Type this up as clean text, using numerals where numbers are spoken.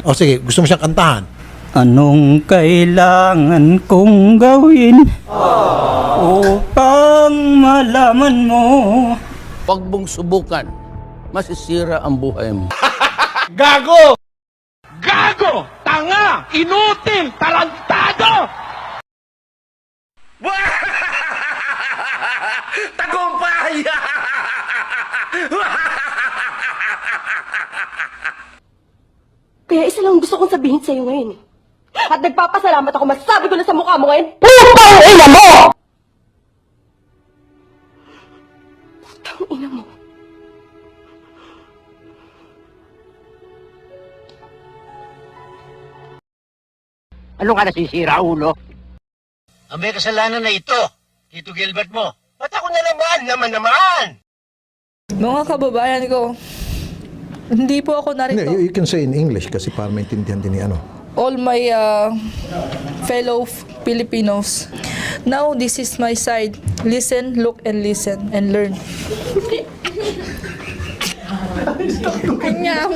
O sige, gusto mo siyang kantahan? Anong kailangan kong gawin upang malaman mo? Huwag mong subukan. Masisira ang buhay mo. Gago! Gago! Tanga! Inutil! Tarantado! Tagumpay! Kaya isa lang gusto kong sabihin sa'yo ngayon. At nagpapasalamat ako, masasabi ko na sa mukha mo ngayon, putang ina mo! Putang ina mo. Ano ka nasisira, ulo? Ang may kasalanan na ito, Tito Gilbert mo. Ba't ako na naman? Mga kababayan ko, hindi po ako narito. You can say in English kasi para maintindihan din ni ano. All my fellow Filipinos, now this is my side. Listen, look, and listen, and learn. Kanya,